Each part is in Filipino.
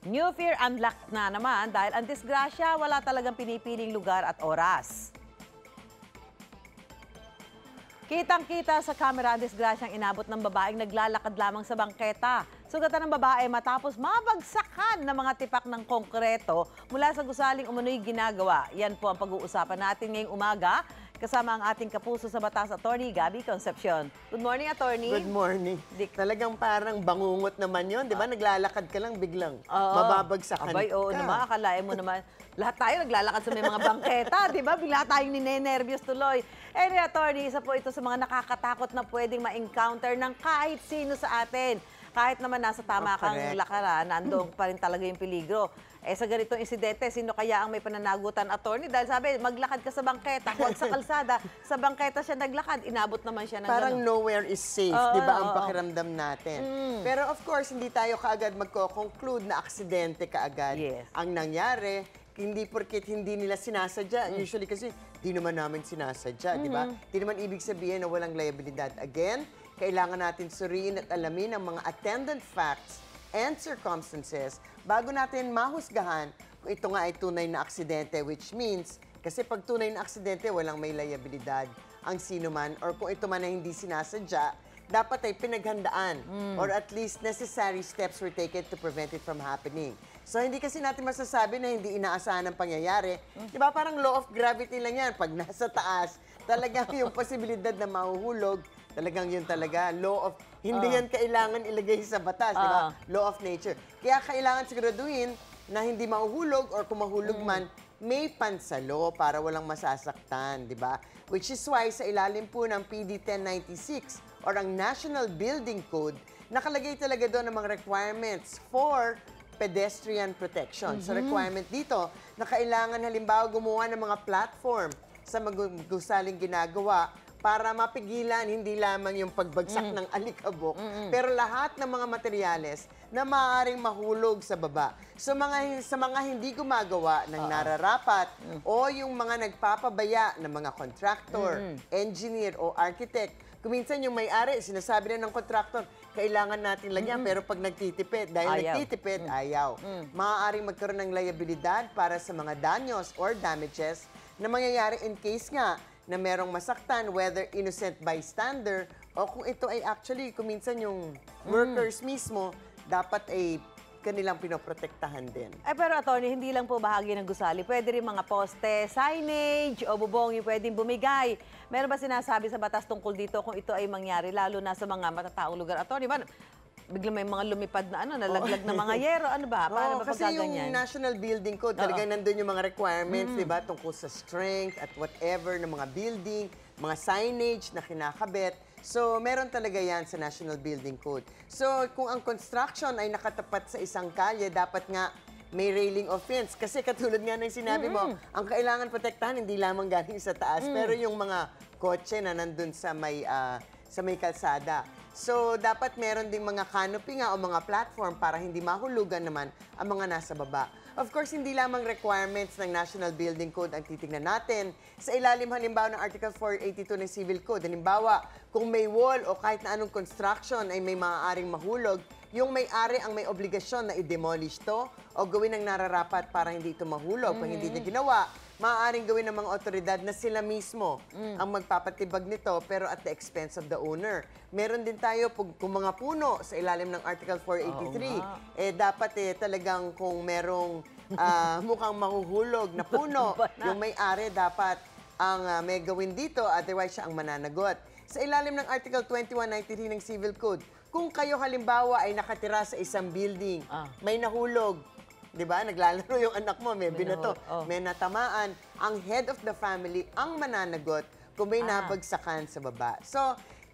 New fear unlocked na naman dahil ang disgrasya wala talagang pinipiling lugar at oras. Kitang-kita sa kamera ang disgrasyang inabot ng babaeng naglalakad lamang sa bangketa. Sugatan ng babae matapos mabagsakan ng mga tipak ng konkreto mula sa gusaling umunoy ginagawa. Yan po ang pag-uusapan natin ngayong umaga. Kasama ang ating kapuso sa batas, Attorney Gabby Concepcion. Good morning, Attorney. Good morning. Talagang parang bangungot naman yon, di ba? Naglalakad ka lang biglang mababagsakan Abay, oo ka. naman, akalain mo naman. Lahat tayo naglalakad sa may mga bangketa, di ba? Bigla tayong ninenervyos tuloy. Anyway, Attorney, isa po ito sa mga nakakatakot na pwedeng ma-encounter ng kahit sino sa atin. Kahit naman nasa tama kang lakaran, nandoon pa rin talaga yung peligro. Sa ganitong insidente, sino kaya ang may pananagutan, Attorney? Dahil sabi, maglakad ka sa bangketa, huwag sa kalsada. Sa bangketa siya naglakad, inabot naman siya ng Parang gano'n. nowhere is safe, di ba, ang pakiramdam natin. Pero of course, hindi tayo kaagad magko-conclude na aksidente kaagad ang nangyari. Hindi porket hindi nila sinasadya. Usually kasi, di naman namin sinasadya, di ba? Di naman ibig sabihin na walang liabilidad. Again, kailangan natin suriin at alamin ang mga attendant facts and circumstances bago natin mahusgahan kung ito nga ay tunay na aksidente, which means, kasi pag tunay na aksidente, walang may liabilidad ang sino man, or kung ito man ay hindi sinasadya, dapat ay pinaghandaan or at least necessary steps were taken to prevent it from happening. So, hindi kasi natin masasabi na hindi inaasahan ang pangyayari. Di ba parang law of gravity lang yan. Pag nasa taas, talagang yung posibilidad na mahuhulog, talagang yun talaga. Law of, hindi yan kailangan ilagay sa batas, di ba? Law of nature. Kaya kailangan siguraduhin na hindi mahuhulog or kung mahulog man, may pansalo para walang masasaktan, di ba? Which is why sa ilalim po ng PD 1096 or ang National Building Code, nakalagay talaga doon ang mga requirements for pedestrian protection. So requirement dito na kailangan halimbawa gumawa ng mga platform sa gusaling ginagawa para mapigilan hindi lamang yung pagbagsak ng alikabok, pero lahat ng mga materyales na maaaring mahulog sa baba. So sa mga hindi gumagawa ng nararapat o yung mga nagpapabaya ng mga contractor, engineer o architect, kuminsan yung may-ari, sinasabi na ng contractor, kailangan natin lagyan, pero pag nagtitipid, dahil nagtitipid, ayaw. Maaaring magkaroon ng liabilidad para sa mga danyos or damages na mangyayari in case nga na merong masaktan, whether innocent bystander o kung ito ay actually, kuminsan yung workers mismo, dapat ay kanilang pinoprotektahan din. Pero Attorney, hindi lang po bahagi ng gusali. Pwede rin mga poste, signage o bubong yung pwedeng bumigay. Meron ba sinasabi sa batas tungkol dito kung ito ay mangyari, lalo na sa mga matataong lugar? Attorney, ba, biglang may mga lumipad na nalaglag na mga yero, ano ba? Paano ba kasi yung National Building Code, talagang nandun yung mga requirements, di ba, tungkol sa strength at whatever ng mga building, mga signage na kinakabit. So, meron talaga yan sa National Building Code. So, kung ang construction ay nakatapat sa isang kalye, dapat nga may railing of fence. Kasi katulad nga ng sinabi mo, ang kailangan protektahan hindi lamang galing sa taas, pero yung mga kotse na nandun sa may kalsada. So, dapat meron ding mga canopy nga o mga platform para hindi mahulugan naman ang mga nasa baba. Of course, hindi lamang requirements ng National Building Code ang titignan natin. Sa ilalim halimbawa ng Article 482 ng Civil Code, halimbawa, kung may wall o kahit na anong construction ay may maaaring mahulog, yung may-ari ang may obligasyon na i-demolish to o gawin ng nararapat para hindi ito mahulog. Pag hindi niya ginawa, maaaring gawin ng mga otoridad na sila mismo ang magpapatibag nito pero at the expense of the owner. Meron din tayo kung mga puno sa ilalim ng Article 483, dapat talagang kung merong mukhang mahuhulog na puno, yung may-ari dapat ang may gawin dito, otherwise siya ang mananagot. Sa ilalim ng Article 2193 ng Civil Code, kung kayo halimbawa ay nakatira sa isang building, may nahulog, di ba? Naglalaro yung anak mo, may binato, may natamaan. Ang head of the family ang mananagot kung may nabagsakan sa baba. So,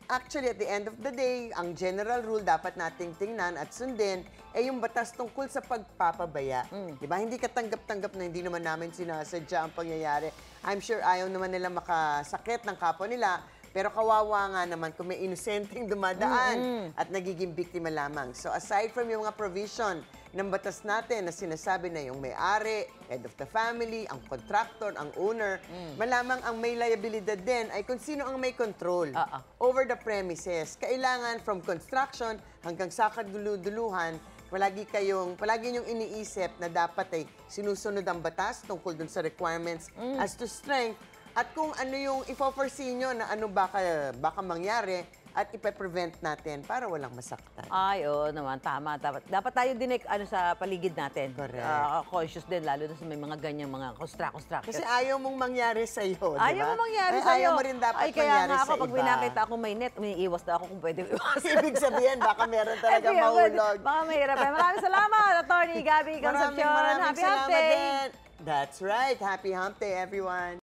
actually, at the end of the day, ang general rule dapat nating tingnan at sundin ay yung batas tungkol sa pagpapabaya. Di ba? Hindi katanggap-tanggap na hindi naman namin sinasadya ang pangyayari. I'm sure ayaw naman nila makasakit ng kapwa nila, pero kawawa nga naman kung may inosenteng dumadaan at nagiging biktima lamang. So aside from yung mga provision ng batas natin na sinasabi na yung may-ari, head of the family, ang contractor, ang owner, malamang ang may liabilidad din ay kung sino ang may control over the premises. Kailangan from construction hanggang sa kaduluduluhan, palagi niyong iniisip na dapat ay sinusunod ang batas tungkol dun sa requirements as to strength at kung ano yung i-foresee nyo na ano baka mangyari at ipe-prevent natin para walang masaktan. Ay, oo naman, tama. Dapat tayo din sa paligid natin. Correct. Conscious din, lalo na sa may mga ganyang mga construction. Kasi ayaw mong mangyari sa'yo, di ba? Ayaw mo mangyari Ay, sa'yo. Ayaw mo rin dapat Ay, kaya mangyari nga sa ako, pag iba. binakita ako may net, umiiwas na ako kung pwede iwas. Ibig sabihin, baka meron talaga Ay, mahulog. Baka mahirap. Maraming salamat, Attorney Gabby Concepcion. Maraming Happy salamat Hump Day! din. That's right. Happy Hump Day, everyone.